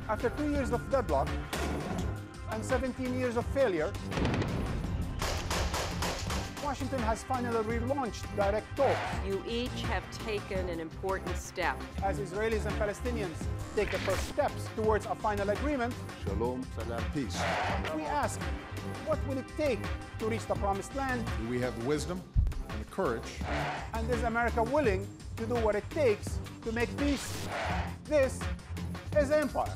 After 2 years of deadlock and 17 years of failure, Washington has finally relaunched direct talks. You each have taken an important step. As Israelis and Palestinians take the first steps towards a final agreement, Shalom, salam, peace. we ask, what will it take to reach the promised land? Do we have the wisdom and the courage? And is America willing to do what it takes to make peace? This is Empire.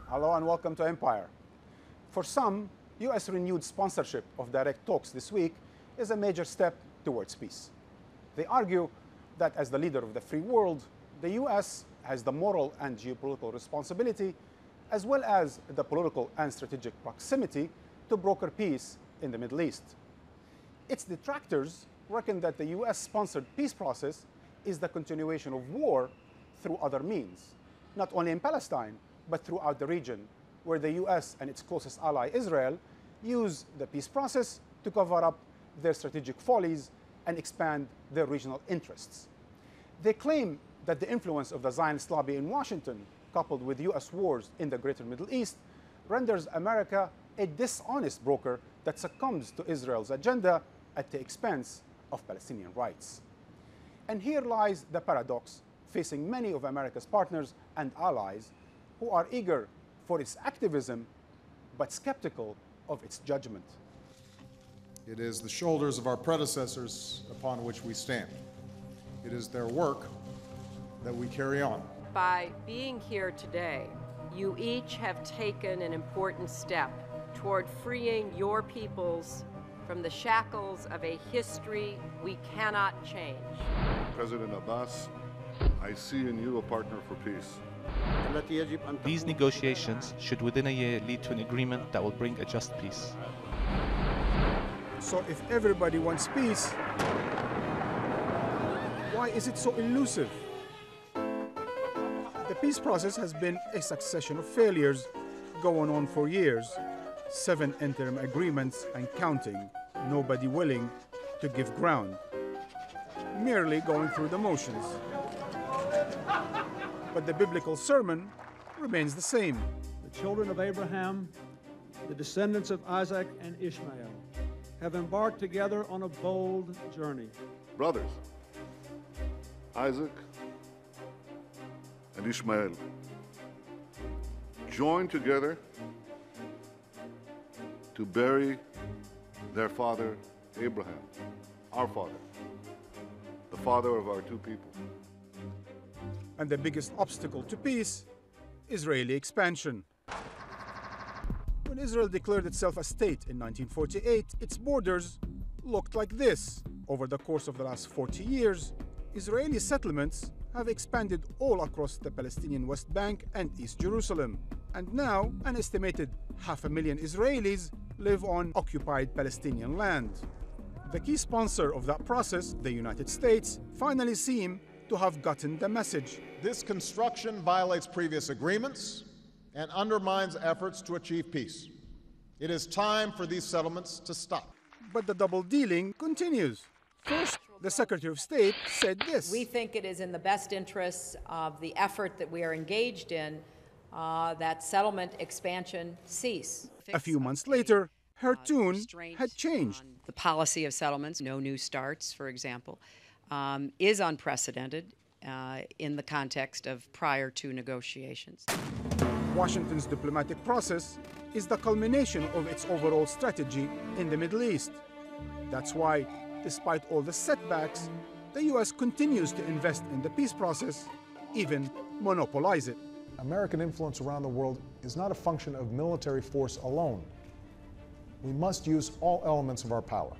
Hello and welcome to Empire. For some, U.S. renewed sponsorship of direct talks this week is a major step towards peace. They argue that as the leader of the free world, the U.S. has the moral and geopolitical responsibility, as well as the political and strategic proximity to broker peace in the Middle East. Its detractors reckon that the U.S.-sponsored peace process is the continuation of war through other means, not only in Palestine, but throughout the region, where the U.S. and its closest ally, Israel, use the peace process to cover up their strategic follies and expand their regional interests. They claim that the influence of the Zionist lobby in Washington, coupled with U.S. wars in the greater Middle East, renders America a dishonest broker that succumbs to Israel's agenda at the expense of Palestinian rights. And here lies the paradox facing many of America's partners and allies who are eager for its activism, but skeptical of its judgment. It is the shoulders of our predecessors upon which we stand. It is their work that we carry on. By being here today, you each have taken an important step toward freeing your peoples from the shackles of a history we cannot change. President Abbas, I see in you a partner for peace. These negotiations should within a year lead to an agreement that will bring a just peace. So if everybody wants peace, why is it so elusive? The peace process has been a succession of failures going on for years. 7 interim agreements and counting, nobody willing to give ground. Merely going through the motions. But the biblical sermon remains the same. The children of Abraham, the descendants of Isaac and Ishmael, have embarked together on a bold journey. Brothers, Isaac and Ishmael, joined together to bury their father Abraham, our father, the father of our two people. And the biggest obstacle to peace, Israeli expansion. When Israel declared itself a state in 1948, its borders looked like this. Over the course of the last 40 years, Israeli settlements have expanded all across the Palestinian West Bank and East Jerusalem. And now, an estimated 500,000 Israelis live on occupied Palestinian land. The key sponsor of that process, the United States, finally seem to have gotten the message. This construction violates previous agreements and undermines efforts to achieve peace. It is time for these settlements to stop. But the double dealing continues. First, the Secretary of State said this. We think it is in the best interests of the effort that we are engaged in that settlement expansion cease. A few months later, her tune had changed. The policy of settlements, no new starts, for example, is unprecedented in the context of prior to negotiations. Washington's diplomatic process is the culmination of its overall strategy in the Middle East. That's why, despite all the setbacks, the U.S. continues to invest in the peace process, even monopolize it. American influence around the world is not a function of military force alone. We must use all elements of our power,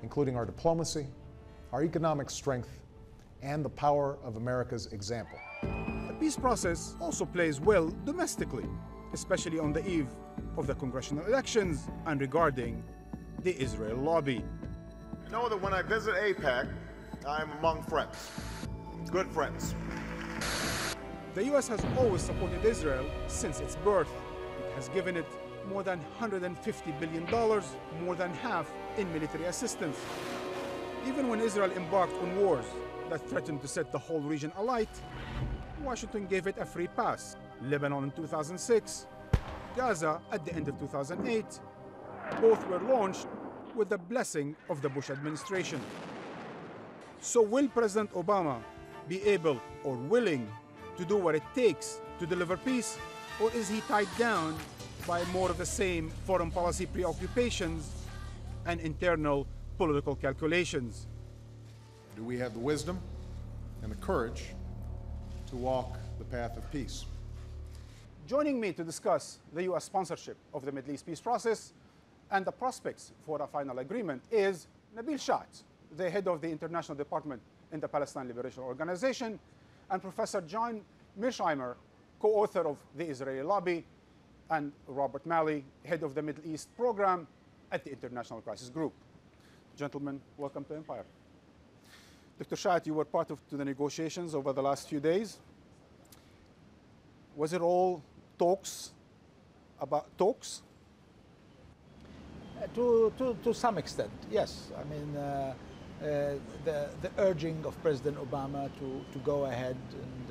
including our diplomacy, our economic strength, and the power of America's example. The peace process also plays well domestically, especially on the eve of the congressional elections and regarding the Israel lobby. Know that when I visit AIPAC, I am among friends, good friends. The US has always supported Israel since its birth. It has given it more than $150 billion, more than half in military assistance. Even when Israel embarked on wars that threatened to set the whole region alight, Washington gave it a free pass. Lebanon in 2006, Gaza at the end of 2008. Both were launched with the blessing of the Bush administration. So will President Obama be able or willing to do what it takes to deliver peace, or is he tied down by more of the same foreign policy preoccupations and internal political calculations? Do we have the wisdom and the courage to walk the path of peace? Joining me to discuss the US sponsorship of the Middle East peace process and the prospects for a final agreement is Nabil Shat, the head of the International Department in the Palestine Liberation Organization, and Professor John Mearsheimer, co-author of The Israeli Lobby, and Robert Malley, head of the Middle East program at the International Crisis Group. Gentlemen, welcome to Empire. Dr. Shat, you were part of the negotiations over the last few days. Was it all talks about talks? To some extent, yes. I mean, the urging of President Obama to go ahead and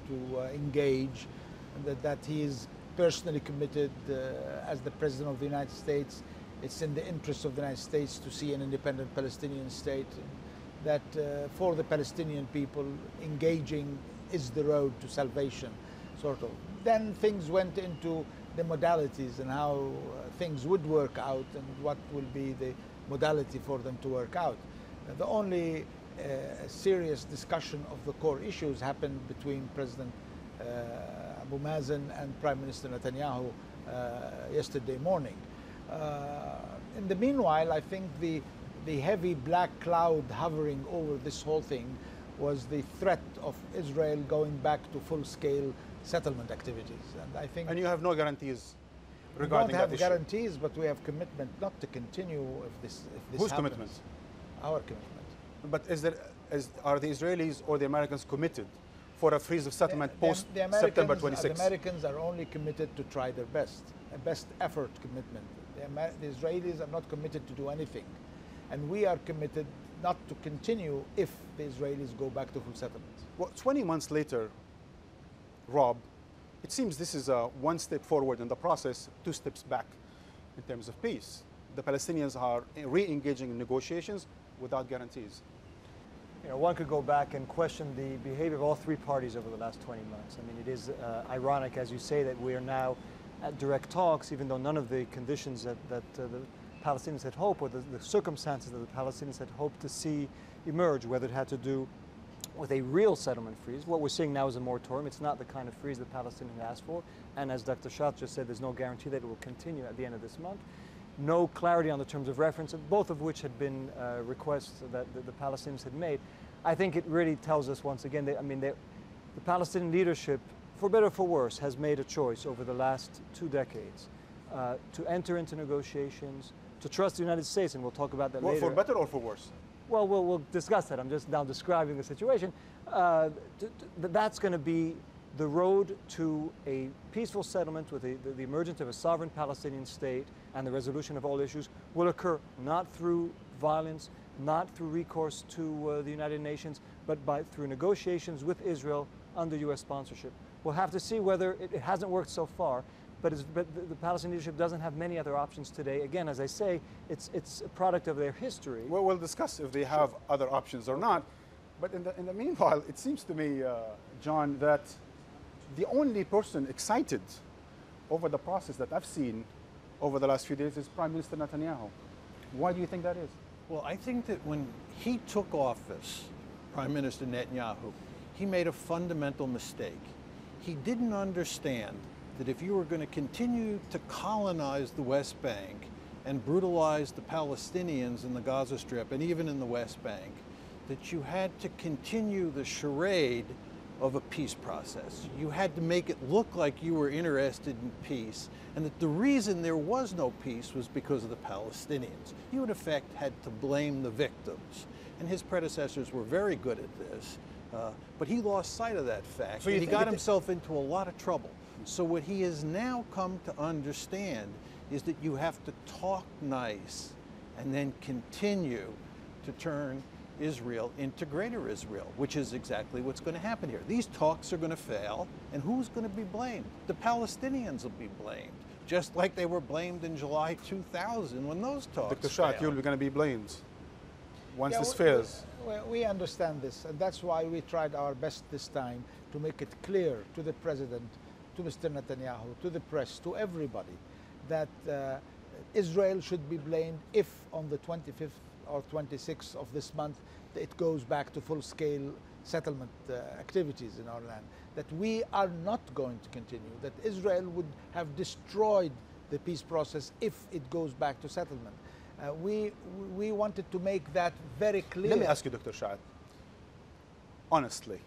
to engage, and that he is personally committed as the President of the United States. It's in the interest of the United States to see an independent Palestinian state, that for the Palestinian people, engaging is the road to salvation, sort of. Then things went into the modalities and how things would work out and what will be the modality for them to work out. The only serious discussion of the core issues happened between President Abu Mazen and Prime Minister Netanyahu yesterday morning. In the meanwhile, I think the heavy black cloud hovering over this whole thing was the threat of Israel going back to full-scale settlement activities. And I think... And you have no guarantees regarding that issue? We don't have guarantees, but we have commitment not to continue if this Whose happens. commitment? Our commitment. But are the Israelis or the Americans committed for a freeze of settlement post-September 26th? The Americans are only committed to try their best, a best effort commitment. The Israelis are not committed to do anything. And we are committed not to continue if the Israelis go back to full settlement. Well, 20 months later, Rob, it seems this is one step forward in the process, 2 steps back in terms of peace. The Palestinians are re-engaging in negotiations without guarantees. You know, one could go back and question the behavior of all 3 parties over the last 20 months. I mean, it is ironic, as you say, that we are now at direct talks, even though none of the conditions that the Palestinians had hoped, or the circumstances that the Palestinians had hoped to see emerge, whether it had to do with a real settlement freeze. What we're seeing now is a moratorium. It's not the kind of freeze the Palestinians asked for. And as Dr. Shat just said, there's no guarantee that it will continue at the end of this month. No clarity on the terms of reference, both of which had been requests that the Palestinians had made. I think it really tells us once again that, I mean, the Palestinian leadership, for better or for worse, has made a choice over the last 2 decades to enter into negotiations, to trust the United States, and we'll talk about that later. For better or for worse? Well, we'll discuss that. I'm just now describing the situation. That's going to be the road to a peaceful settlement with the emergence of a sovereign Palestinian state, and the resolution of all issues will occur not through violence, not through recourse to the United Nations, but through negotiations with Israel under U.S. sponsorship. We'll have to see whether it hasn't worked so far, but the Palestinian leadership doesn't have many other options today. Again, as I say, it's a product of their history. Well, we'll discuss if they have other options or not. But in the meanwhile, it seems to me, John, that the only person excited over the process that I've seen over the last few days is Prime Minister Netanyahu. Why do you think that is? Well, I think that when he took office, Prime Minister Netanyahu, he made a fundamental mistake. He didn't understand that if you were going to continue to colonize the West Bank and brutalize the Palestinians in the Gaza Strip and even in the West Bank, that you had to continue the charade of a peace process. You had to make it look like you were interested in peace, and that the reason there was no peace was because of the Palestinians. You, in effect, had to blame the victims. And his predecessors were very good at this. But he lost sight of that fact, So and you he think got himself into a lot of trouble. So what he has now come to understand is that you have to talk nice and then continue to turn Israel into greater Israel, which is exactly what's going to happen here. These talks are going to fail, and who's going to be blamed? The Palestinians will be blamed, just like they were blamed in July 2000 when those talks Dr. Shah, failed. you're going to be blamed once this we- fails. we understand this, and that's why we tried our best this time to make it clear to the president, to Mr. Netanyahu, to the press, to everybody, that Israel should be blamed if on the 25th or 26th of this month it goes back to full-scale settlement activities in our land. That we are not going to continue, that Israel would have destroyed the peace process if it goes back to settlement. We wanted to make that very clear. Let me ask you, Dr. Shah, honestly,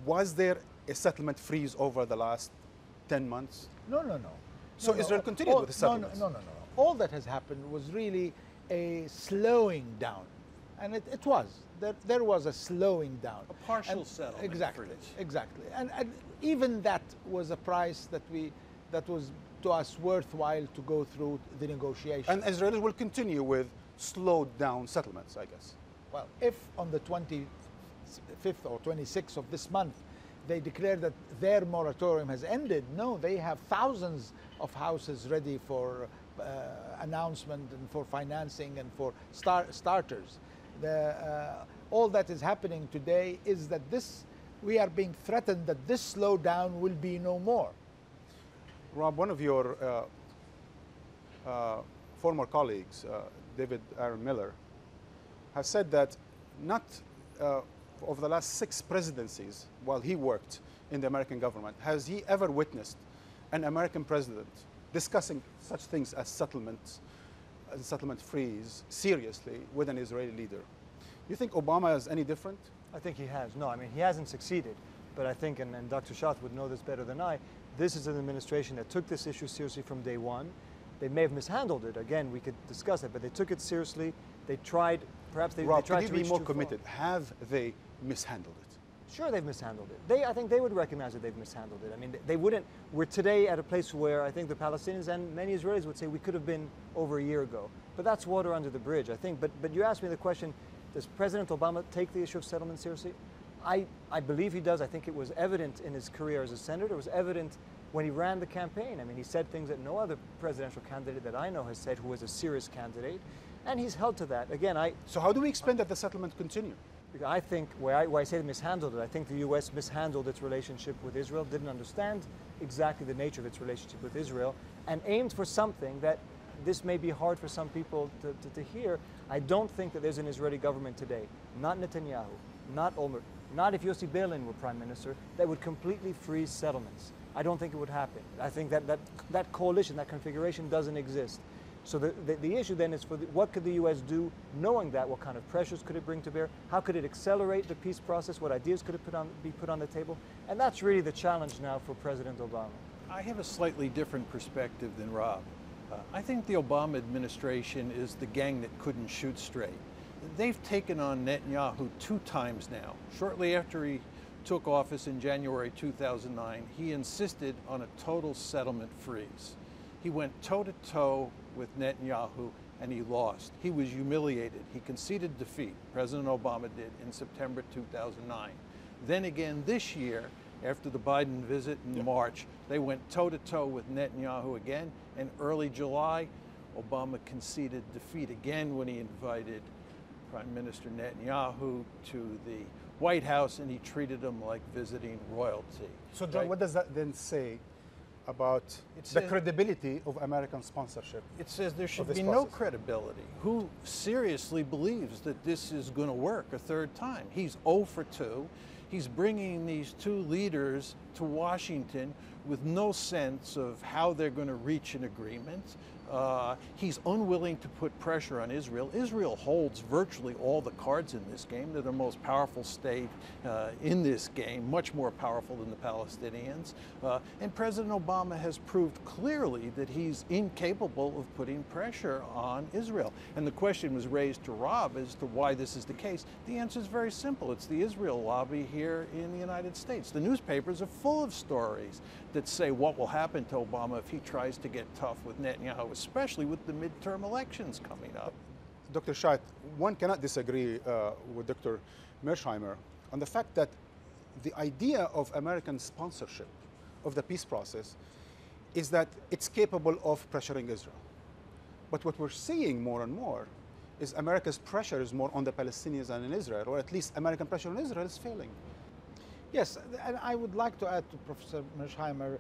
was there a settlement freeze over the last 10 months? No. So No, Israel continued with the settlements? No. All that has happened was really a slowing down. And it was. There was a slowing down. A partial settlement. Exactly. And even that was a price that was to us worthwhile to go through the negotiations. And Israelis will continue with slowed down settlements, I guess. Well, if on the 25th or 26th of this month they declare that their moratorium has ended, no, they have thousands of houses ready for announcement and for financing and for starters. All that is happening today is that we are being threatened that this slowdown will be no more. Rob, one of your former colleagues, David Aaron Miller, has said that not over the last 6 presidencies while he worked in the American government, has he ever witnessed an American president discussing such things as settlements, as a settlement freeze, seriously with an Israeli leader. You think Obama is any different? I think he has. No, I mean, he hasn't succeeded. But I think, and Dr. Shah would know this better than I, this is an administration that took this issue seriously from day one. They may have mishandled it. Again, we could discuss it, but they took it seriously. They tried, perhaps they, Rob, they tried could to you be reach more too far. committed? Have they mishandled it? Sure, they've mishandled it. I think they would recognize that they've mishandled it. I mean, they wouldn't. We're today at a place where I think the Palestinians and many Israelis would say we could have been over a year ago. But that's water under the bridge, I think. But you asked me the question, does President Obama take the issue of settlement seriously? I believe he does. I think it was evident in his career as a senator. It was evident when he ran the campaign. I mean, he said things that no other presidential candidate that I know has said who was a serious candidate. And he's held to that. Again, So how do we explain that the settlement continue? Because I think, where I say they mishandled it, I think the U.S. mishandled its relationship with Israel, didn't understand exactly the nature of its relationship with Israel, and aimed for something that this may be hard for some people to hear. I don't think that there's an Israeli government today, not Netanyahu, not Olmert, not if Yossi Beilin were prime minister, that would completely freeze settlements. I don't think it would happen. I think that coalition, that configuration doesn't exist. So the issue then is what could the U.S. do, knowing that? What kind of pressures could it bring to bear? How could it accelerate the peace process? What ideas could it be put on the table? And that's really the challenge now for President Obama. I have a slightly different perspective than Rob. I think the Obama administration is the gang that couldn't shoot straight. They've taken on Netanyahu 2 times now. Shortly after he took office in January 2009, he insisted on a total settlement freeze. He went toe-to-toe with Netanyahu, and he lost. He was humiliated. He conceded defeat. President Obama did in September 2009. Then again this year, after the Biden visit in March, they went toe-to-toe with Netanyahu again. And early July, Obama conceded defeat again when he invited Prime Minister Netanyahu to the White House, and he treated him like visiting royalty. So, John, what does that then say about the credibility of American sponsorship? It says there should this be no process? credibility. Who seriously believes that this is going to work a third time? He's 0 for 2. He's bringing these 2 leaders to Washington with no sense of how they're going to reach an agreement. He's unwilling to put pressure on Israel. Israel holds virtually all the cards in this game. They're the most powerful state in this game, much more powerful than the Palestinians. And President Obama has proved clearly that he's incapable of putting pressure on Israel. And the question was raised to Rob as to why this is the case. The answer is very simple. It's the Israel lobby here in the United States. The newspapers are full of stories that say what will happen to Obama if he tries to get tough with Netanyahu, especially with the midterm elections coming up. Dr. Scheidt, one cannot disagree with Dr. Mearsheimer on the fact that the idea of American sponsorship of the peace process is that it's capable of pressuring Israel. But what we're seeing more and more is America's pressure is more on the Palestinians than in Israel, or at least American pressure on Israel is failing. Yes, and I would like to add to Professor Mearsheimer,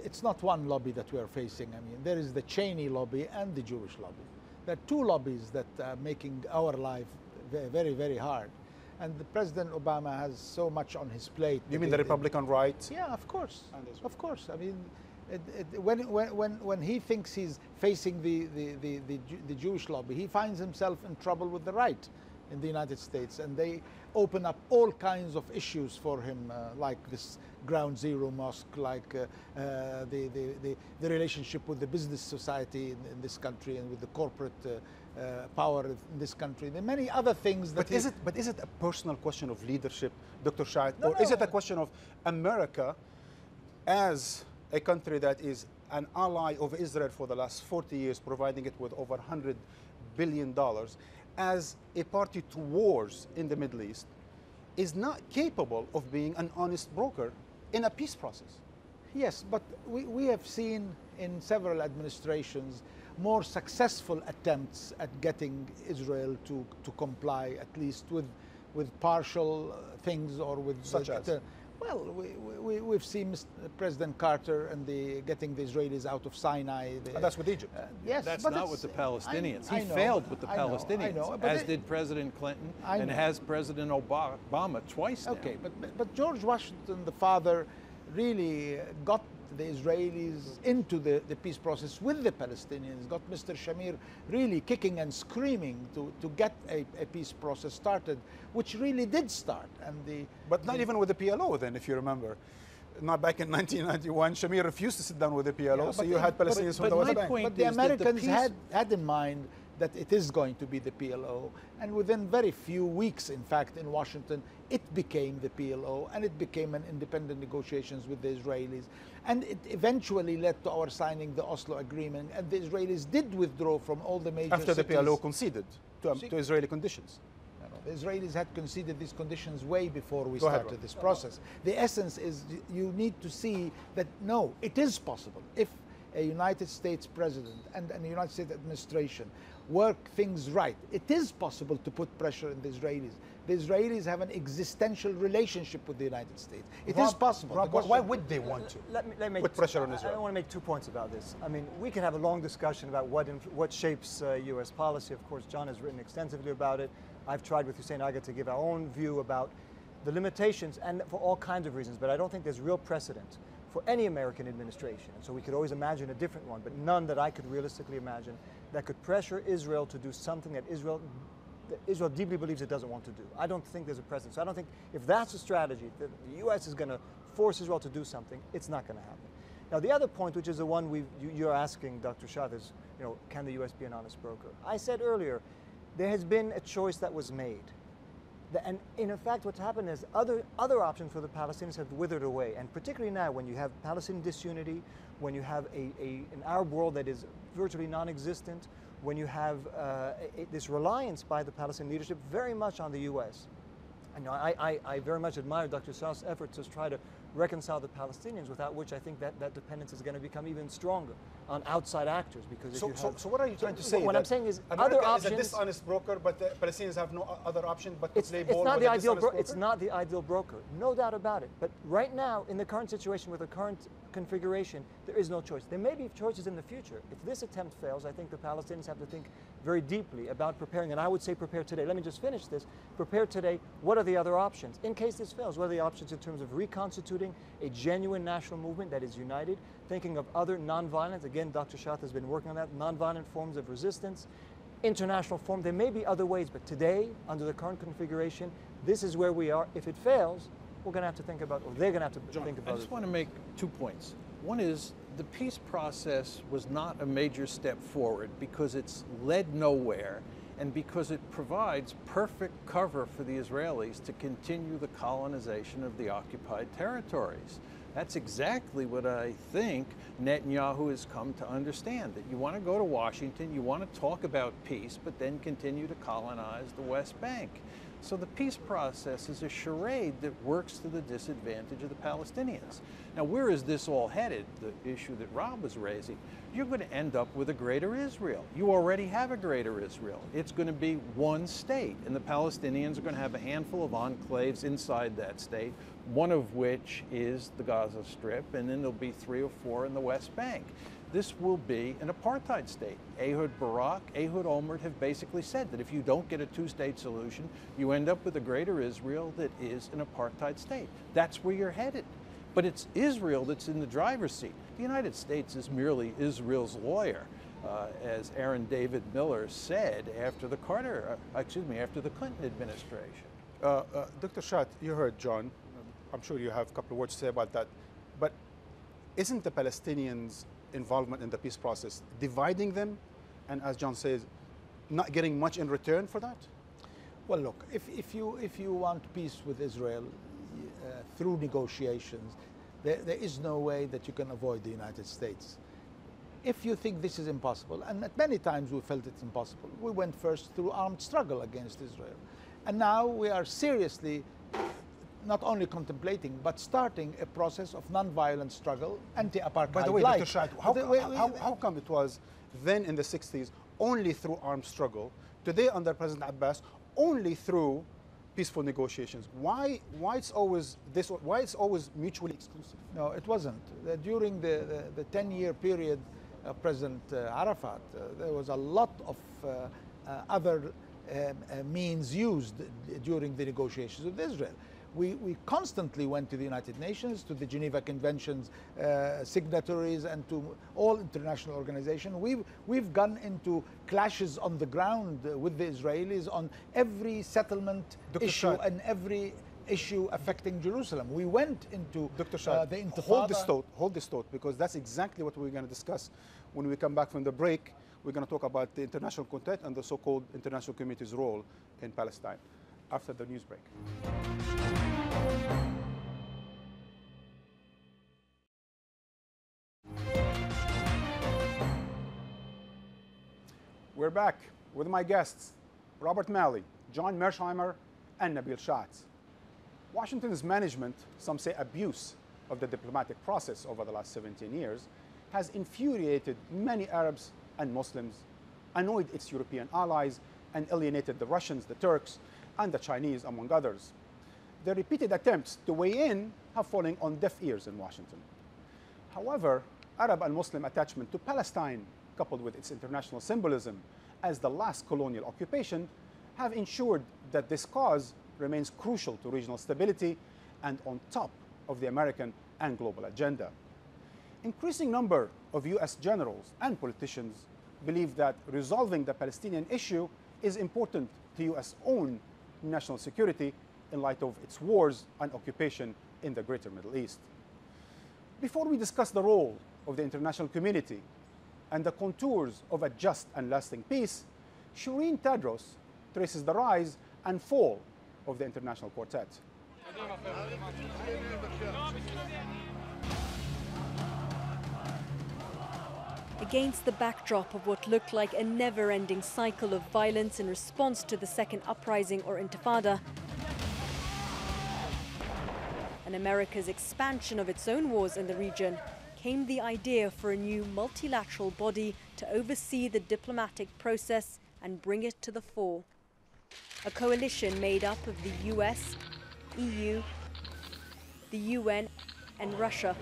it's not one lobby that we are facing. I mean, there is the Cheney lobby and the Jewish lobby. There are two lobbies that are making our life very, very hard. And President Obama has so much on his plate. You mean the Republican right? Yeah, of course. Of course. I mean, when he thinks he's facing the Jewish lobby, he finds himself in trouble with the right in the United States, and they open up all kinds of issues for him, like this Ground Zero mosque, like the relationship with the business society in this country and with the corporate power in this country. There are many other things that. But is it a personal question of leadership, Dr. Scheidt, or is it a question of America as a country that is an ally of Israel for the last 40 years, providing it with over $100 billion, as a party to wars in the Middle East, is not capable of being an honest broker in a peace process? Yes, but we have seen in several administrations more successful attempts at getting Israel to comply, at least with partial things, or with such as. Well, we've seen President Carter and getting the Israelis out of Sinai. That's with Egypt. Yes, that's but not with the Palestinians. He failed with the Palestinians, as did President Clinton, and has President Obama twice now. Okay, but George Washington, the father, really got the Israelis into the peace process with the Palestinians, got Mr. Shamir really kicking and screaming to get a peace process started, which really did start. But not even with the PLO then, if you remember. Not back in 1991, Shamir refused to sit down with the PLO, yeah, so you had Palestinians from the West Bank. But the Americans had in mind that it is going to be the PLO, and within very few weeks, in fact, in Washington, it became the PLO, and it became an independent negotiations with the Israelis, and it eventually led to our signing the Oslo Agreement, and the Israelis did withdraw from all the major after cities. The PLO conceded to Israeli conditions. The Israelis had conceded these conditions way before we started this process. The essence is you need to see that, no, it is possible. If a United States president and a United States administration work things right, it is possible to put pressure on the Israelis. The Israelis have an existential relationship with the United States. It is possible. Rob, why would they want to put pressure on Israel? I want to make 2 points about this. I mean, we can have a long discussion about what shapes U.S. policy. Of course, John has written extensively about it. I've tried with Hussein Aga to give our own view about the limitations, and for all kinds of reasons, but I don't think there's real precedent for any American administration. And so we could always imagine a different one, but none that I could realistically imagine that could pressure Israel to do something that Israel deeply believes it doesn't want to do. I don't think there's a precedent. So I don't think if that's a strategy, that the U.S. is going to force Israel to do something, it's not going to happen. Now, the other point, which is the one you're asking, Dr. Scheidt, is, can the U.S. be an honest broker? I said earlier, there has been a choice that was made. And in fact, what's happened is other options for the Palestinians have withered away. And particularly now, when you have Palestinian disunity, when you have an Arab world that is virtually non-existent, when you have this reliance by the Palestinian leadership very much on the U.S. I very much admire Dr. Scheidt's efforts to try to reconcile the Palestinians, without which I think that dependence is going to become even stronger on outside actors. Because so what are you trying to say? What I'm saying is America other options. is a dishonest broker, but the Palestinians have no other option but to play it's ball not with the a ideal dishonest broker? It's not the ideal broker, no doubt about it. But right now, in the current situation with the current configuration, there is no choice. There may be choices in the future. If this attempt fails, I think the Palestinians have to think very deeply about preparing, and I would say prepare today. Let me just finish this. Prepare today, what are the other options? In case this fails, what are the options in terms of reconstituting a genuine national movement that is united, thinking of other nonviolent, again, Dr. Shat has been working on that, nonviolent forms of resistance, international form. There may be other ways, but today, under the current configuration, this is where we are. If it fails, we're going to have to think about, or they're going to have to think about it. I just want to make 2 points. One is the peace process was not a major step forward because it's led nowhere and because it provides perfect cover for the Israelis to continue the colonization of the occupied territories. That's exactly what I think Netanyahu has come to understand, that you want to go to Washington, you want to talk about peace, but then continue to colonize the West Bank. So the peace process is a charade that works to the disadvantage of the Palestinians. Now, where is this all headed, the issue that Rob was raising? You're going to end up with a greater Israel. You already have a greater Israel. It's going to be one state, and the Palestinians are going to have a handful of enclaves inside that state, one of which is the Gaza Strip, and then there'll be 3 or 4 in the West Bank. This will be an apartheid state. Ehud Barak, Ehud Olmert have basically said that if you don't get a 2-state solution, you end up with a greater Israel that is an apartheid state. That's where you're headed. But it's Israel that's in the driver's seat. The United States is merely Israel's lawyer, as Aaron David Miller said after the after the Clinton administration. Dr. Shat, you heard John. I'm sure you have a couple of words to say about that. But isn't the Palestinians' involvement in the peace process dividing them, and as John says, not getting much in return for that? Well, look, if you want peace with Israel through negotiations, there is no way that you can avoid the United States. If you think this is impossible, and at many times we felt it's impossible, we went first through armed struggle against Israel. And now we are seriously not only contemplating, but starting a process of non-violent struggle, anti-apartheid. By the way, Dr. Shad, how come it was then in the 60s only through armed struggle, today under President Abbas only through peaceful negotiations? Why it's always this? Why it's always mutually exclusive? No, it wasn't. During the 10-year period of President Arafat, there was a lot of other means used during the negotiations with Israel. We constantly went to the United Nations, to the Geneva Convention's signatories, and to all international organizations. We've gone into clashes on the ground with the Israelis on every settlement issue and every issue affecting Jerusalem. We went into the Intifada. Hold this thought, because that's exactly what we're going to discuss when we come back from the break. We're going to talk about the international content and the so-called international community's role in Palestine after the news break. We're back with my guests, Robert Malley, John Mersheimer, and Nabil Schatz. Washington's management, some say abuse, of the diplomatic process over the last 17 years has infuriated many Arabs and Muslims, annoyed its European allies, and alienated the Russians, the Turks, and the Chinese, among others. Their repeated attempts to weigh in have fallen on deaf ears in Washington. However, Arab and Muslim attachment to Palestine, coupled with its international symbolism as the last colonial occupation, have ensured that this cause remains crucial to regional stability and on top of the American and global agenda. Increasing number of US generals and politicians believe that resolving the Palestinian issue is important to US own national security in light of its wars and occupation in the greater Middle East. Before we discuss the role of the international community and the contours of a just and lasting peace, Shireen Tadros traces the rise and fall of the international quartet. Against the backdrop of what looked like a never-ending cycle of violence in response to the second uprising or intifada, and America's expansion of its own wars in the region, came the idea for a new multilateral body to oversee the diplomatic process and bring it to the fore. A coalition made up of the US, EU, the UN and Russia.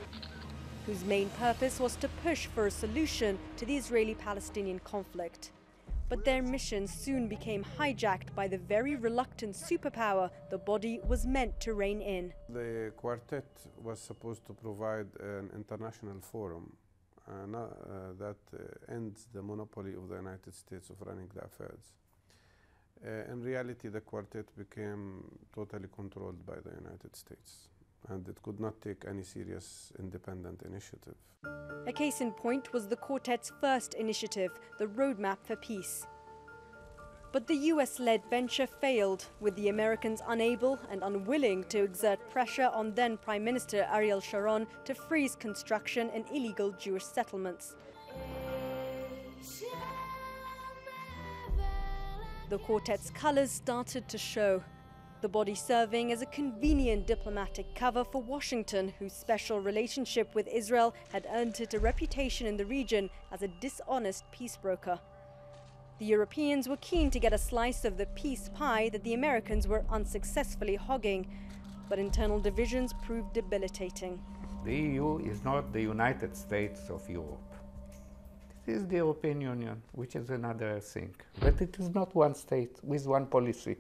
whose main purpose was to push for a solution to the Israeli-Palestinian conflict. But their mission soon became hijacked by the very reluctant superpower the body was meant to rein in. The quartet was supposed to provide an international forum that ends the monopoly of the United States of running the affairs. In reality, the quartet became totally controlled by the United States, and it could not take any serious independent initiative. A case in point was the quartet's first initiative, the Roadmap for Peace. But the US-led venture failed, with the Americans unable and unwilling to exert pressure on then Prime Minister Ariel Sharon to freeze construction in illegal Jewish settlements. The quartet's colors started to show, the body serving as a convenient diplomatic cover for Washington, whose special relationship with Israel had earned it a reputation in the region as a dishonest peace broker. The Europeans were keen to get a slice of the peace pie that the Americans were unsuccessfully hogging, but internal divisions proved debilitating. The EU is not the United States of Europe. It is the European Union, which is another thing. But it is not one state with one policy.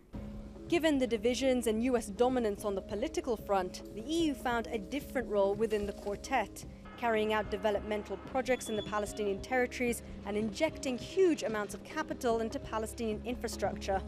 Given the divisions and US dominance on the political front, the EU found a different role within the quartet, carrying out developmental projects in the Palestinian territories and injecting huge amounts of capital into Palestinian infrastructure.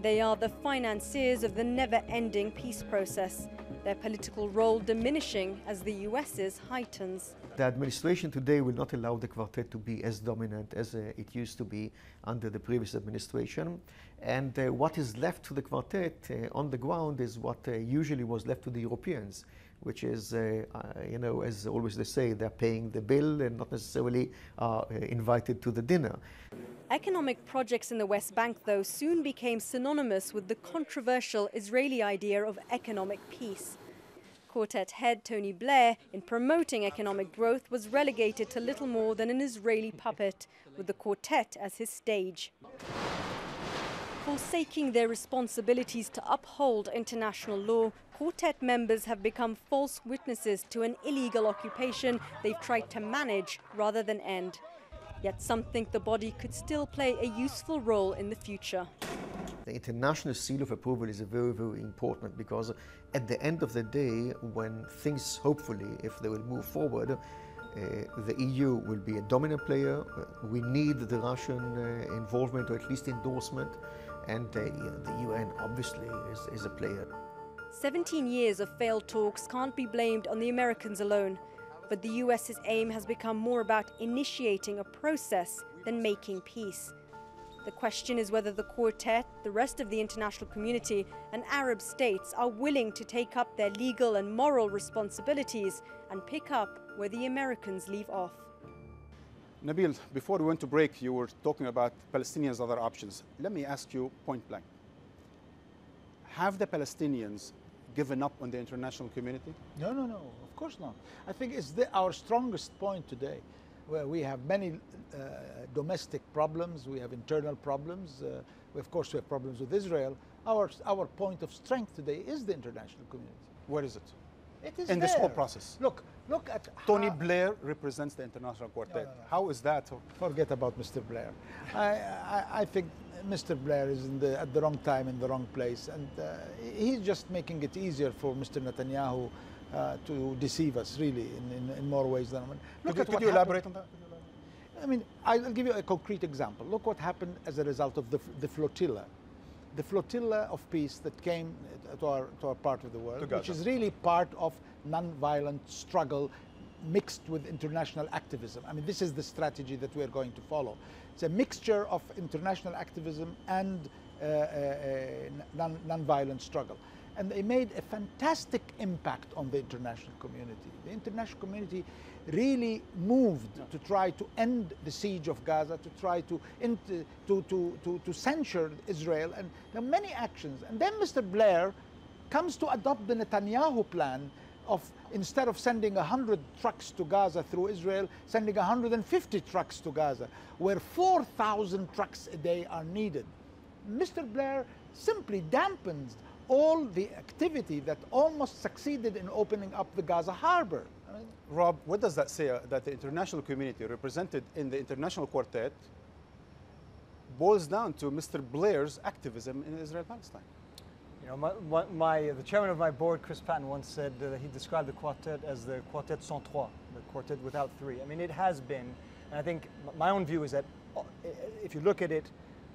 They are the financiers of the never-ending peace process, their political role diminishing as the US's heightens. The administration today will not allow the quartet to be as dominant as it used to be under the previous administration. And what is left to the quartet on the ground is what usually was left to the Europeans, which is, you know, as always they say, they're paying the bill and not necessarily invited to the dinner. Economic projects in the West Bank, though, soon became synonymous with the controversial Israeli idea of economic peace. Quartet head Tony Blair, in promoting economic growth, was relegated to little more than an Israeli puppet, with the quartet as his stage. Forsaking their responsibilities to uphold international law, quartet members have become false witnesses to an illegal occupation they've tried to manage rather than end. Yet some think the body could still play a useful role in the future. The international seal of approval is very, very important, because at the end of the day, when things, hopefully, if they will move forward, the EU will be a dominant player. We need the Russian involvement, or at least endorsement, and the UN obviously is a player. 17 years of failed talks can't be blamed on the Americans alone, but the US's aim has become more about initiating a process than making peace. The question is whether the quartet, the rest of the international community, and Arab states are willing to take up their legal and moral responsibilities and pick up where the Americans leave off. Nabil, before we went to break, you were talking about Palestinians' other options. Let me ask you point blank. Have the Palestinians given up on the international community? No, no, no, of course not. I think it's our strongest point today, where we have many domestic problems, we have internal problems, of course we have problems with Israel. Our point of strength today is the international community. Where is it? It is in there. This whole process. Look at Tony Blair represents the international quartet. No. How is that? Forget about Mr. Blair. I think Mr. Blair is at the wrong time, in the wrong place, and he's just making it easier for Mr. Netanyahu to deceive us, really, in more ways than one. Could you elaborate on that? I mean, I'll give you a concrete example. Look what happened as a result of the flotilla. The flotilla of peace that came to our part of the world, which is really part of non-violent struggle mixed with international activism. I mean, this is the strategy that we're going to follow. It's a mixture of international activism and non-violent struggle. And they made a fantastic impact on the international community. The international community really moved to try to end the siege of Gaza, to try to censure Israel, and there are many actions. And then Mr. Blair comes to adopt the Netanyahu plan of, instead of sending 100 trucks to Gaza through Israel, sending 150 trucks to Gaza, where 4,000 trucks a day are needed. Mr. Blair simply dampens all the activity that almost succeeded in opening up the Gaza harbor. I mean, Rob, what does that say that the international community represented in the International Quartet boils down to Mr. Blair's activism in Israel-Palestine? You know, the chairman of my board, Chris Patton, once said that he described the quartet as the quartet sans trois, the quartet without three. I mean, it has been, and I think my own view is that if you look at it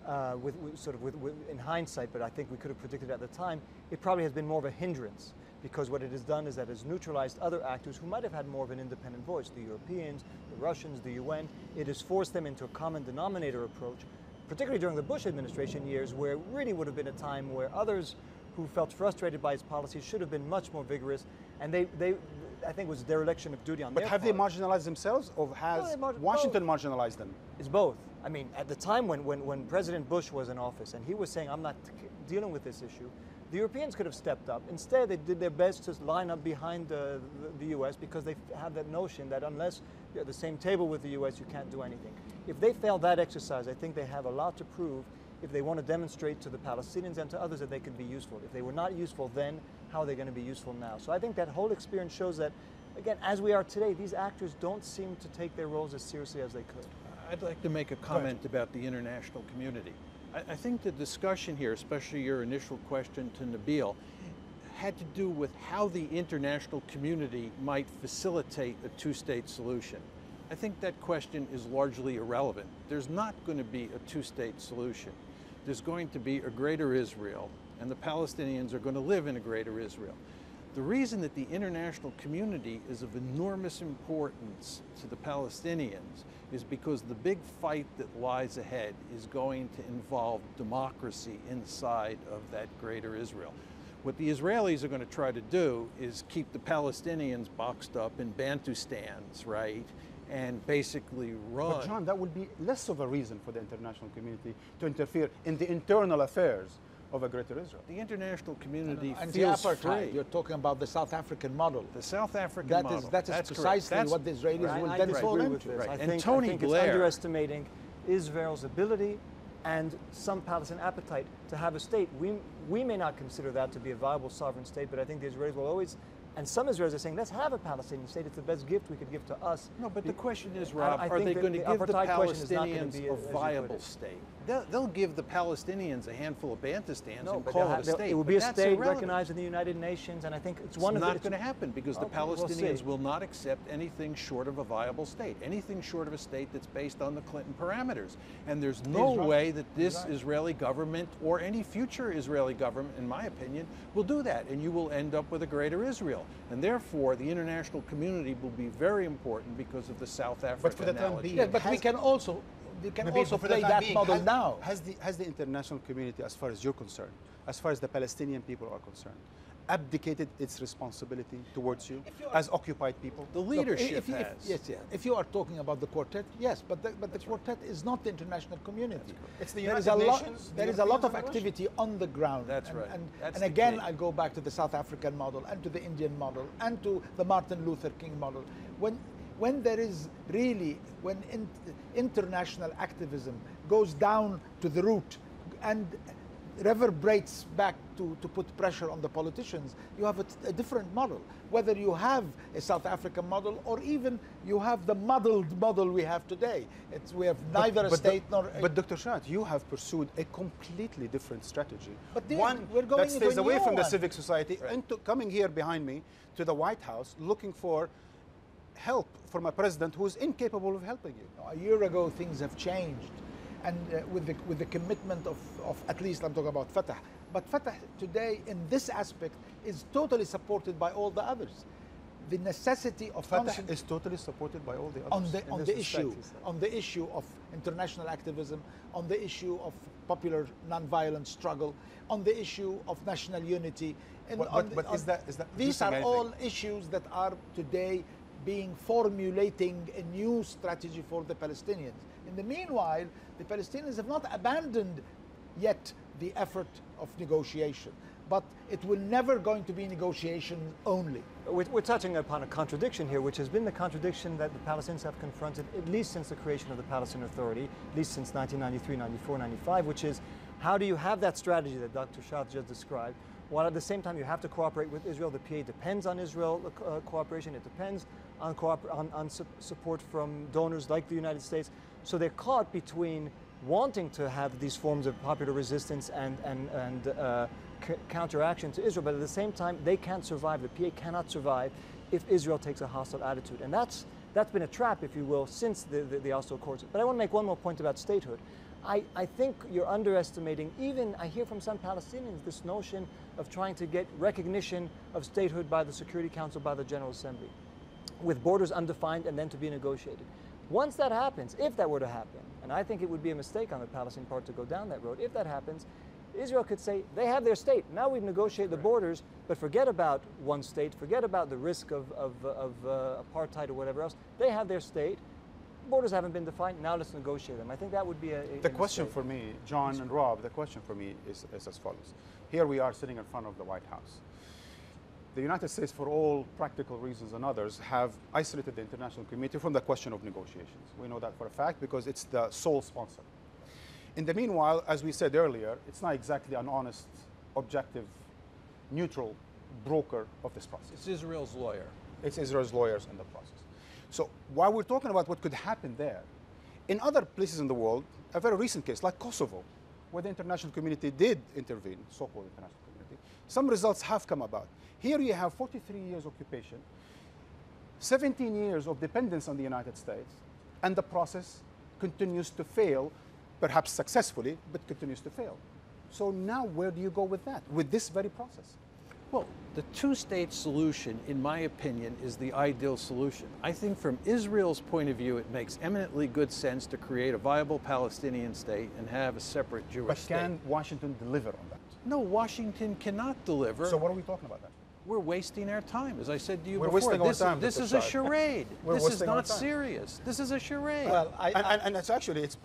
in hindsight, but I think we could have predicted at the time, it probably has been more of a hindrance, because what it has done is that it has neutralized other actors who might have had more of an independent voice, the Europeans, the Russians, the UN. It has forced them into a common denominator approach, particularly during the Bush administration years, where it really would have been a time where others who felt frustrated by his policies should have been much more vigorous, and I think it was dereliction of duty on their part. But have they marginalized themselves, or has Washington marginalized them? It's both. I mean, at the time when President Bush was in office and he was saying, I'm not dealing with this issue, the Europeans could have stepped up. Instead, they did their best to line up behind the U.S. because they have that notion that unless you're at the same table with the U.S., you can't do anything. If they failed that exercise, I think they have a lot to prove if they want to demonstrate to the Palestinians and to others that they can be useful. If they were not useful then, how are they going to be useful now? So I think that whole experience shows that, again, as we are today, these actors don't seem to take their roles as seriously as they could. I'd like to make a comment about the international community. I think the discussion here, especially your initial question to Nabil, had to do with how the international community might facilitate a two-state solution. I think that question is largely irrelevant. There's not going to be a two-state solution. There's going to be a greater Israel, and the Palestinians are going to live in a greater Israel. The reason that the international community is of enormous importance to the Palestinians is because the big fight that lies ahead is going to involve democracy inside of that greater Israel. What the Israelis are going to try to do is keep the Palestinians boxed up in Bantustans, right? And basically run. But John, that would be less of a reason for the international community to interfere in the internal affairs of a greater Israel. The international community and feels the apartheid, free. you're talking about the South African model. The South African model. That's precisely correct. what the Israelis will then fall into. Right. I And think Tony it's Blair, underestimating Israel's ability and some Palestinian appetite to have a state. We may not consider that to be a viable sovereign state, but I think the Israelis will always, and some Israelis are saying, let's have a Palestinian state. It's the best gift we could give to us. No, but the question is, Rob, I are think they that going to the give the apartheid question is not going to Palestinians be a as you put viable it. state? They'll give the Palestinians a handful of Bantustans No, and but call it a state. it will be but a that's state irrelevant. recognized in the United Nations, and I think it's It's one of the... not going to happen because the Okay, we'll Palestinians see. will not accept anything short of a viable state, anything short of a state that's based on the Clinton parameters. And there's no way that this Israeli government or any future Israeli government, in my opinion, will do that. And you will end up with a greater Israel. And therefore, the international community will be very important because of the South African analogy. Yeah, but we can also play that model now. Has the international community, as far as you're concerned, as far as the Palestinian people are concerned, abdicated its responsibility towards you as occupied people? The leadership has. Yes. If you are talking about the quartet, yes, but the quartet is not the international community. It's the There is United a lot. Nations, There the is a lot of Europeans, activity on the ground. That's right. That's And the again, key. I go back to the South African model and to the Indian model and to the Martin Luther King model. When there is really, when international activism goes down to the root and reverberates back to put pressure on the politicians, you have a different model. Whether you have a South African model or even you have the muddled model we have today. We have neither a state nor a... But Dr. Shat, you have pursued a completely different strategy. But one we're going that stays into a away new from the one. civic society into coming here behind me to the White House looking for help from a president who's incapable of helping you. A year ago, things have changed. And with the commitment of at least I'm talking about Fatah. But Fatah today, in this aspect, is totally supported by all the others. The necessity of Fatah is totally supported by all the others. on the issue of international activism, on the issue of popular non-violent struggle, on the issue of national unity. Is that these producing are anything? all issues that are today being formulating a new strategy for the Palestinians. In the meanwhile, the Palestinians have not abandoned yet the effort of negotiation, but it will never going to be negotiation only. We're touching upon a contradiction here, which has been the contradiction that the Palestinians have confronted at least since the creation of the Palestinian Authority, at least since 1993, 94, 95, which is how do you have that strategy that Dr. Shat just described, while at the same time you have to cooperate with Israel. The PA depends on Israel cooperation. It depends on support from donors like the United States. So they're caught between wanting to have these forms of popular resistance and counteraction to Israel, but at the same time they can't survive. The PA cannot survive if Israel takes a hostile attitude, and that's been a trap, if you will, since the Oslo Accords. But I want to make one more point about statehood. I think you're underestimating, even I hear from some Palestinians, this notion of trying to get recognition of statehood by the Security Council, by the General Assembly, with borders undefined and then to be negotiated. Once that happens, if that were to happen, and I think it would be a mistake on the Palestinian part to go down that road, if that happens, Israel could say, they have their state, now we negotiate the borders, but forget about one state, forget about the risk of apartheid or whatever else. They have their state, borders haven't been defined, now let's negotiate them. I think that would be The question for me, John and Rob, the question for me is as follows. Here we are sitting in front of the White House. The United States, for all practical reasons and others, have isolated the international community from the question of negotiations. We know that for a fact because it's the sole sponsor. In the meanwhile, as we said earlier, it's not exactly an honest, objective, neutral broker of this process. It's Israel's lawyer. It's Israel's lawyers in the process. So while we're talking about what could happen there, in other places in the world, a very recent case like Kosovo, where the international community did intervene, so-called international community, some results have come about. Here you have 43 years occupation, 17 years of dependence on the United States, and the process continues to fail, perhaps successfully, but continues to fail. So now where do you go with that, with this very process? Well, the two-state solution, in my opinion, is the ideal solution. I think from Israel's point of view, it makes eminently good sense to create a viable Palestinian state and have a separate Jewish state. But can Washington deliver on that? No, Washington cannot deliver. So what are we talking about then? We're wasting our time, as I said to you We're before. wasting our time, This Mr. is a Shah. charade. This is not time. serious. This is a charade. Well, and it's actually, it's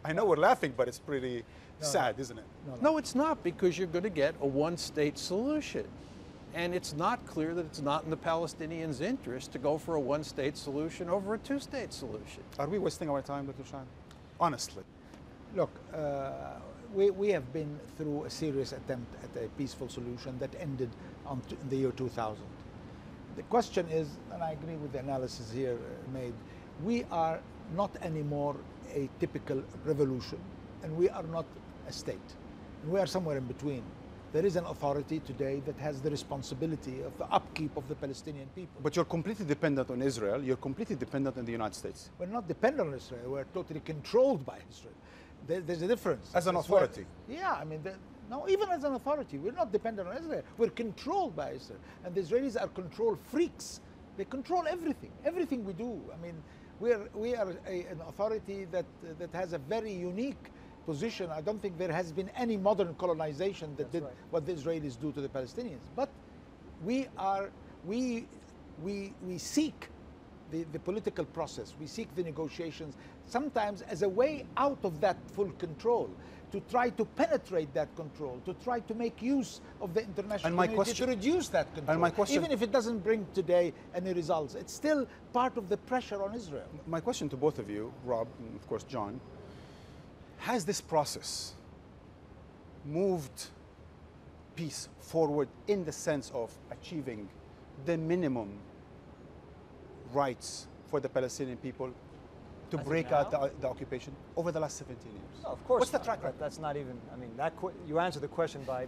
I know we're laughing, but it's pretty sad, isn't it? No, it's not, because you're going to get a one-state solution. And it's not clear that it's not in the Palestinians' interest to go for a one-state solution over a two-state solution. Are we wasting our time, Dr. Shah? Honestly. Look, we have been through a serious attempt at a peaceful solution that ended in the year 2000. The question is, and I agree with the analysis here made, we are not anymore a typical revolution, and we are not a state. We are somewhere in between. There is an authority today that has the responsibility of the upkeep of the Palestinian people. But you're completely dependent on Israel. You're completely dependent on the United States. We're not dependent on Israel. We're totally controlled by Israel. There's a difference. As an authority? Yeah, I mean, no, even as an authority, we're not dependent on Israel. We're controlled by Israel. And the Israelis are control freaks. They control everything, everything we do. I mean, we are an authority that has a very unique position. I don't think there has been any modern colonization that did what the Israelis do to the Palestinians. But we seek the political process. We seek the negotiations, sometimes as a way out of that full control, to try to penetrate that control, to try to make use of the international community to reduce that control. And my question, even if it doesn't bring today any results, it's still part of the pressure on Israel. My question to both of you, Rob and of course John, has this process moved peace forward in the sense of achieving the minimum rights for the Palestinian people to break out the occupation over the last 17 years? No, of course. What's the track record? That's not even, I mean, you answer the question by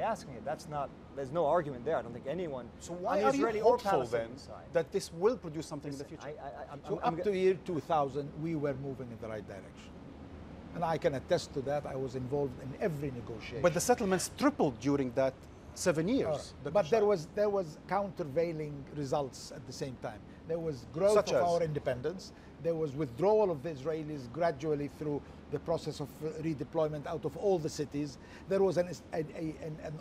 asking it. That's not, there's no argument there. I don't think anyone. So why are you hopeful then that this will produce something in the future? Up to the year 2000, we were moving in the right direction. And I can attest to that. I was involved in every negotiation. But the settlements tripled during that 7 years. But there was countervailing results at the same time. There was growth of our independence. There was withdrawal of the Israelis gradually through the process of redeployment out of all the cities. There was an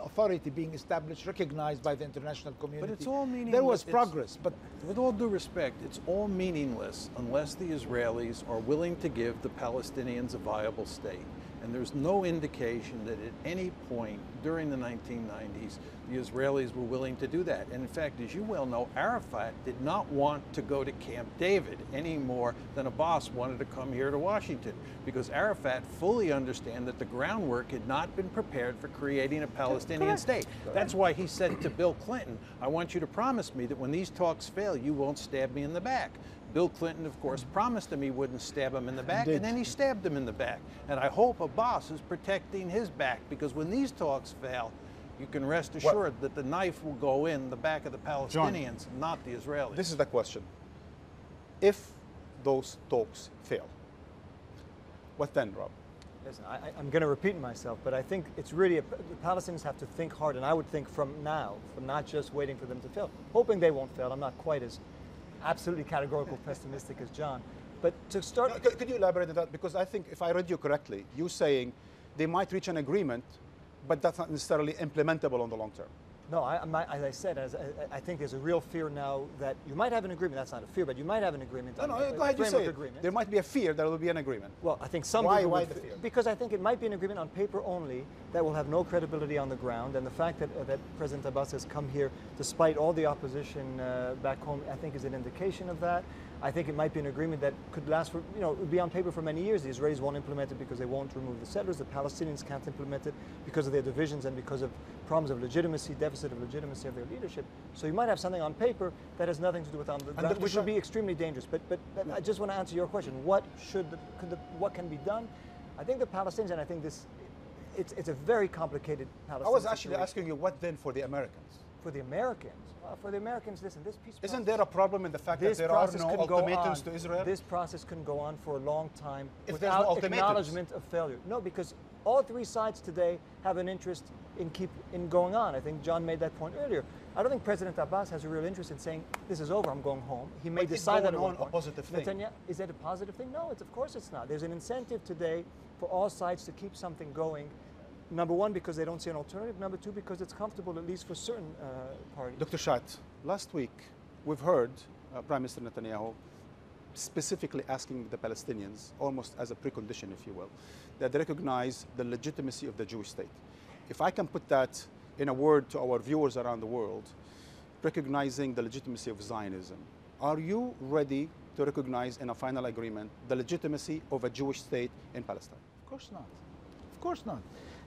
authority being established, recognized by the international community. But it's all meaningless. There was progress, but with all due respect, it's all meaningless unless the Israelis are willing to give the Palestinians a viable state. And there's no indication that at any point during the 1990s, the Israelis were willing to do that. And in fact, as you well know, Arafat did not want to go to Camp David any more than Abbas wanted to come here to Washington, because Arafat fully understood that the groundwork had not been prepared for creating a Palestinian state. That's why he said to Bill Clinton, I want you to promise me that when these talks fail, you won't stab me in the back. Bill Clinton, of course, promised him he wouldn't stab him in the back, and then he stabbed him in the back. And I hope Abbas is protecting his back, because when these talks fail, you can rest assured that the knife will go in the back of the Palestinians, not the Israelis. This is the question. If those talks fail, what then, Rob? Listen, I'm going to repeat myself, but I think it's really, the Palestinians have to think hard, and I would think from now, from not just waiting for them to fail, hoping they won't fail. I'm not quite as absolutely categorical pessimistic as John. But to start... Could you elaborate on that? Because I think if I read you correctly, you're saying they might reach an agreement, but that's not necessarily implementable on the long term. No, as I said, I think there's a real fear now that you might have an agreement. That's not a fear, but you might have an agreement. No, go ahead, you say it. There might be a fear there will be an agreement. Well, I think some people would fear. Because I think it might be an agreement on paper only that will have no credibility on the ground. And the fact that President Abbas has come here despite all the opposition back home, I think is an indication of that. I think it might be an agreement that could last for, it would be on paper for many years. The Israelis won't implement it because they won't remove the settlers. The Palestinians can't implement it because of their divisions and because of problems of legitimacy, deficit of legitimacy of their leadership. So you might have something on paper that has nothing to do with on the ground, which would be extremely dangerous. But I just want to answer your question. What can be done? I think the Palestinians, and I think it's a very complicated Palestinian I was actually asking you, what then for the Americans? For the Americans? For the Americans, listen, this peace process... Isn't there a problem in the fact that there are no ultimatums to Israel? This process can go on for a long time without acknowledgement of failure. No, because all three sides today have an interest in going on. I think John made that point earlier. I don't think President Abbas has a real interest in saying, this is over, I'm going home. He may decide that on a positive thing. Is that a positive thing? No, of course it's not. There's an incentive today for all sides to keep something going. Number one, because they don't see an alternative. Number two, because it's comfortable, at least for certain parties. Dr. Shat, last week we've heard Prime Minister Netanyahu specifically asking the Palestinians, almost as a precondition, if you will, that they recognize the legitimacy of the Jewish state. If I can put that in a word to our viewers around the world, recognizing the legitimacy of Zionism, are you ready to recognize in a final agreement the legitimacy of a Jewish state in Palestine? Of course not. Of course not.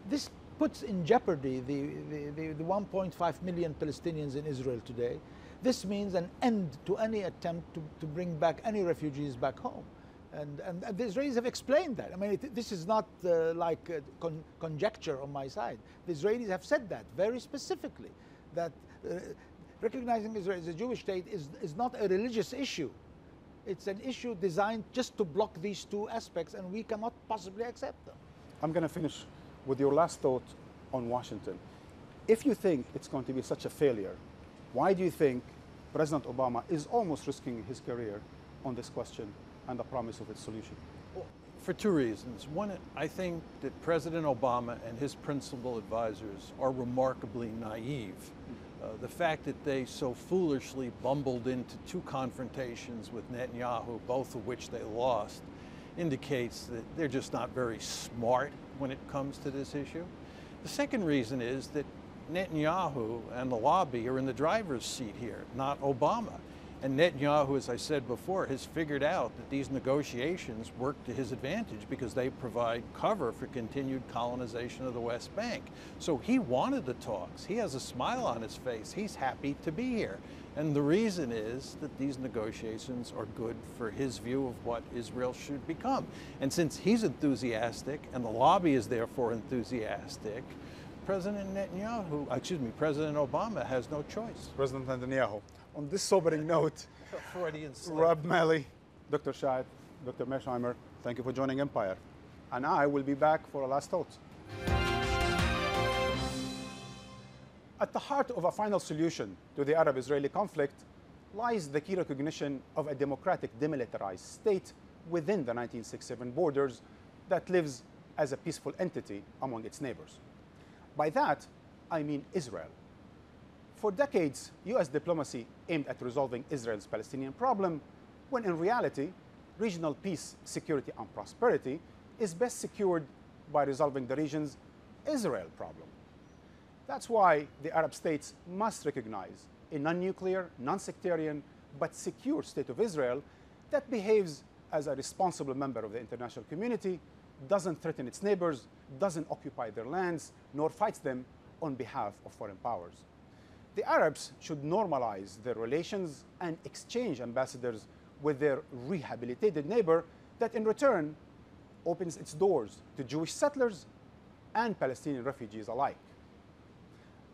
This puts in jeopardy the 1.5 million Palestinians in Israel today. This means an end to any attempt to bring back any refugees back home. And the Israelis have explained that. I mean, this is not conjecture on my side. The Israelis have said that very specifically, that recognizing Israel as a Jewish state is not a religious issue. It's an issue designed just to block these two aspects, and we cannot possibly accept them. I'm going to finish with your last thought on Washington. If you think it's going to be such a failure, why do you think President Obama is almost risking his career on this question and the promise of its solution? Well, for two reasons. One, I think that President Obama and his principal advisors are remarkably naive. The fact that they so foolishly bumbled into two confrontations with Netanyahu, both of which they lost, indicates that they're just not very smart when it comes to this issue. The second reason is that Netanyahu and the lobby are in the driver's seat here, not Obama. And Netanyahu, as I said before, has figured out that these negotiations work to his advantage because they provide cover for continued colonization of the West Bank. So he wanted the talks. He has a smile on his face. He's happy to be here. And the reason is that these negotiations are good for his view of what Israel should become. And since he's enthusiastic and the lobby is therefore enthusiastic, President Obama has no choice. President Netanyahu. On this sobering note, Rob Malley, Dr. Shat, Dr. Mearsheimer, thank you for joining Empire. And I will be back for a last thought. At the heart of a final solution to the Arab-Israeli conflict lies the key recognition of a democratic demilitarized state within the 1967 borders that lives as a peaceful entity among its neighbors. By that, I mean Israel. For decades, US diplomacy aimed at resolving Israel's Palestinian problem, when in reality, regional peace, security, and prosperity is best secured by resolving the region's Israel problem. That's why the Arab states must recognize a non-nuclear, non-sectarian, but secure state of Israel that behaves as a responsible member of the international community, doesn't threaten its neighbors, doesn't occupy their lands, nor fights them on behalf of foreign powers. The Arabs should normalize their relations and exchange ambassadors with their rehabilitated neighbor that in return opens its doors to Jewish settlers and Palestinian refugees alike.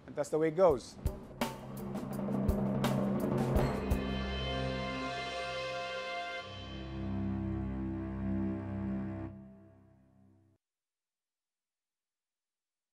And that's the way it goes.